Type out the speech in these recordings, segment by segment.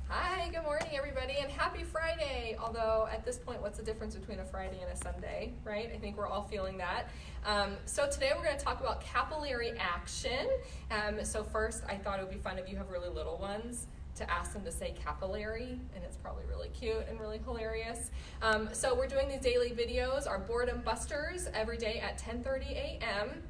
Hi, good morning everybody, and happy Friday. Although at this point, what's the difference between a Friday and a Sunday, right? I think we're all feeling that. So today we're going to talk about capillary action. So first, I thought it would be fun if you have really little ones to ask them to say capillary, and it's probably really cute and really hilarious. So we're doing these daily videos, our boredom busters, every day at 10:30 a.m.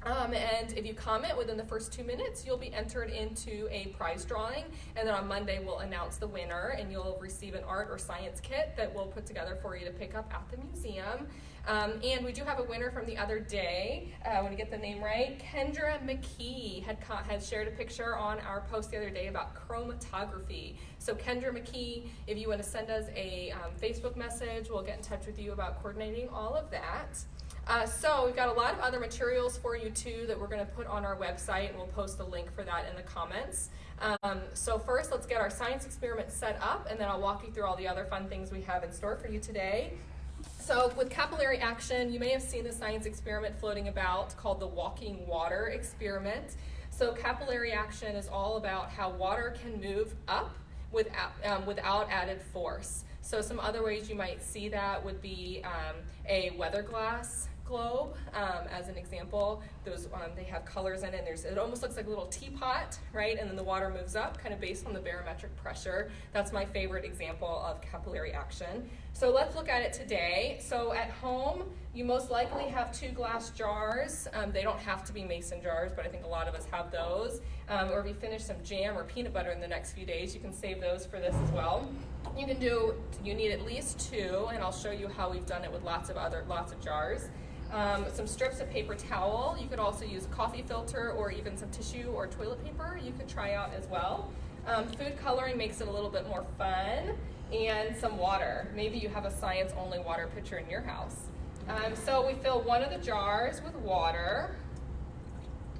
And if you comment within the first 2 minutes, you'll be entered into a prize drawing. And then on Monday, we'll announce the winner, and you'll receive an art or science kit that we'll put together for you to pick up at the museum. And we do have a winner from the other day. I want to get the name right. Kendra McKee had shared a picture on our post the other day about chromatography. So Kendra McKee, if you want to send us a Facebook message, we'll get in touch with you about coordinating all of that. So we've got a lot of other materials for you too that we're going to put on our website, and we'll post a link for that in the comments. So first, let's get our science experiment set up, and then I'll walk you through all the other fun things we have in store for you today. So with capillary action, you may have seen the science experiment floating about called the walking water experiment. So capillary action is all about how water can move up without added force. So some other ways you might see that would be a weather glass globe, as an example. Those they have colors in it. It almost looks like a little teapot, right? And then the water moves up, kind of based on the barometric pressure. That's my favorite example of capillary action. So let's look at it today. So at home, you most likely have 2 glass jars. They don't have to be mason jars, but I think a lot of us have those. Or if you finish some jam or peanut butter in the next few days, you can save those for this as well. You need at least 2, and I'll show you how we've done it with lots of jars. Some strips of paper towel. You could also use a coffee filter or even some tissue or toilet paper you could try out as well. Food coloring makes it a little bit more fun. And some water. Maybe you have a science-only water pitcher in your house. So we fill one of the jars with water.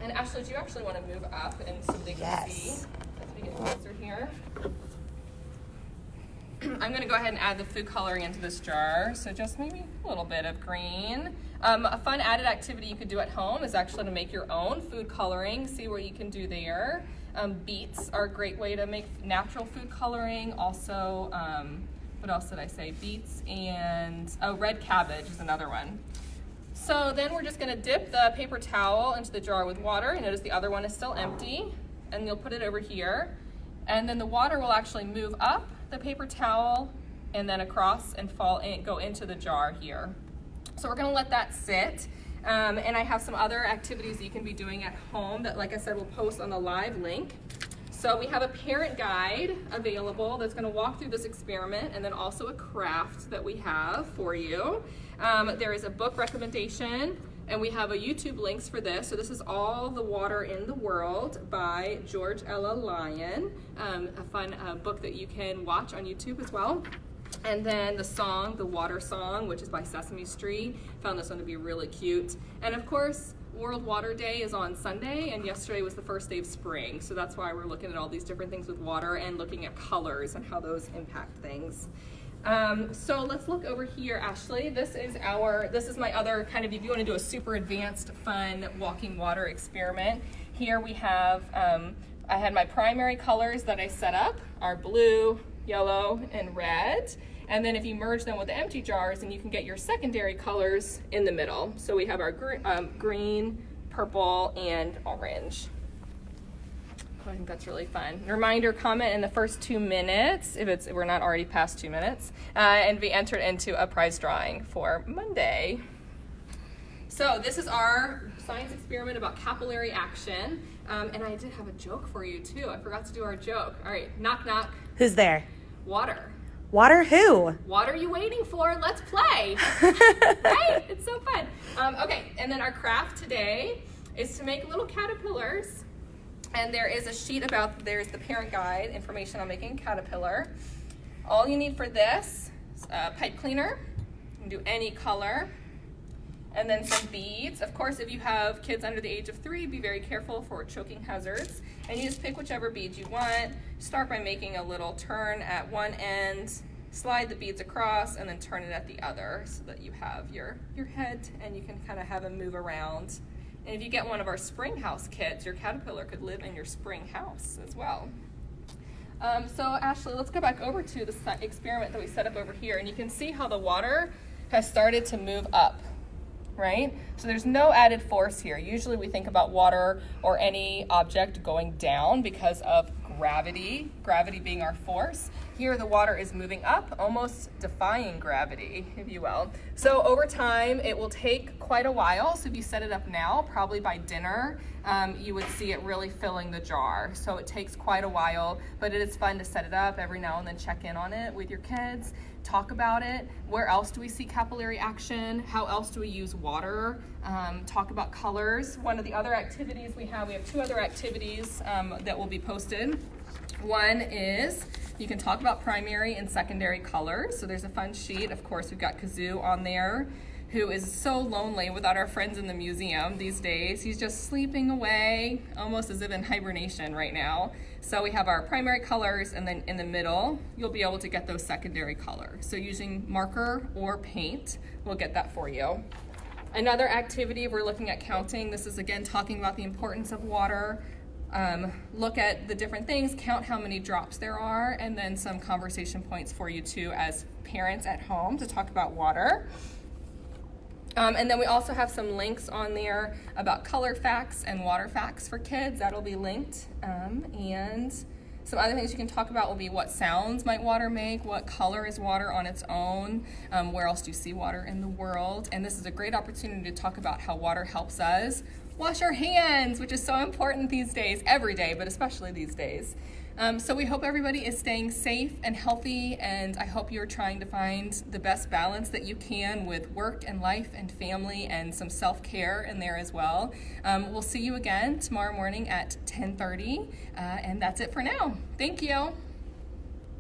And Ashley, do you actually want to move up and so they can see as we get closer here? I'm going to go ahead and add the food coloring into this jar. So just maybe a little bit of green. A fun added activity you could do at home is actually to make your own food coloring. See what you can do there. Beets are a great way to make natural food coloring. Also, what else did I say? Beets and red cabbage is another one. So then we're just going to dip the paper towel into the jar with water. And notice the other one is still empty. And you'll put it over here. And then the water will actually move up the paper towel and then across and go into the jar here. So we're going to let that sit. And I have some other activities that you can be doing at home that, like I said, we'll post on the live link. So we have a parent guide available that's going to walk through this experiment, and then also a craft that we have for you. There is a book recommendation, and we have a YouTube links for this. So this is All the Water in the World by George Ella Lyon, a fun book that you can watch on YouTube as well. And then the song, The Water Song, which is by Sesame Street. Found this one to be really cute. And of course, World Water Day is on Sunday, and yesterday was the first day of spring. So that's why we're looking at all these different things with water and looking at colors and how those impact things. So let's look over here, Ashley. This is my other kind of, if you want to do a super advanced, fun walking water experiment. Here we have, I had my primary colors that I set up are blue, yellow, and red. And then if you merge them with the empty jars, then you can get your secondary colors in the middle. So we have our green, purple, and orange. I think that's really fun. Reminder, comment in the first 2 minutes, if we're not already past 2 minutes, and be entered into a prize drawing for Monday. So this is our science experiment about capillary action. And I did have a joke for you too. I forgot to do our joke. All right, knock, knock. Who's there? Water. Water who? What are you waiting for? Let's play. Right? It's so fun. Okay, and then our craft today is to make little caterpillars. And there is a sheet there's the parent guide, information on making a caterpillar. All you need for this is a pipe cleaner. You can do any color. And then some beads. Of course, if you have kids under the age of 3, be very careful for choking hazards. And you just pick whichever beads you want. Start by making a little turn at one end, slide the beads across, and then turn it at the other so that you have your head and you can kind of have them move around. And if you get one of our spring house kits, your caterpillar could live in your spring house as well. So Ashley, let's go back over to the experiment that we set up over here, and you can see how the water has started to move up, right? So there's no added force here. Usually we think about water or any object going down because of gravity being our force. Here the water is moving up, almost defying gravity, if you will. So over time, it will take quite a while. So if you set it up now, probably by dinner, you would see it really filling the jar. So it takes quite a while, but it is fun to set it up every now and then, check in on it with your kids, talk about it. Where else do we see capillary action? How else do we use water? Talk about colors. One of the other activities we have 2 other activities that will be posted. One is you can talk about primary and secondary colors. So there's a fun sheet. Of course, we've got Kazoo on there, who is so lonely without our friends in the museum these days. He's just sleeping away, almost as if in hibernation right now. So we have our primary colors, and then in the middle, you'll be able to get those secondary colors. So using marker or paint, we'll get that for you. Another activity, we're looking at counting. This is again talking about the importance of water. Look at the different things, count how many drops there are, and then some conversation points for you too as parents at home to talk about water. And then we also have some links on there about color facts and water facts for kids. That'll be linked. And some other things you can talk about will be what sounds might water make, what color is water on its own, where else do you see water in the world. And this is a great opportunity to talk about how water helps us wash our hands, which is so important these days, every day, but especially these days. So we hope everybody is staying safe and healthy, and I hope you're trying to find the best balance that you can with work and life and family and some self-care in there as well. We'll see you again tomorrow morning at 10:30, and that's it for now. Thank you.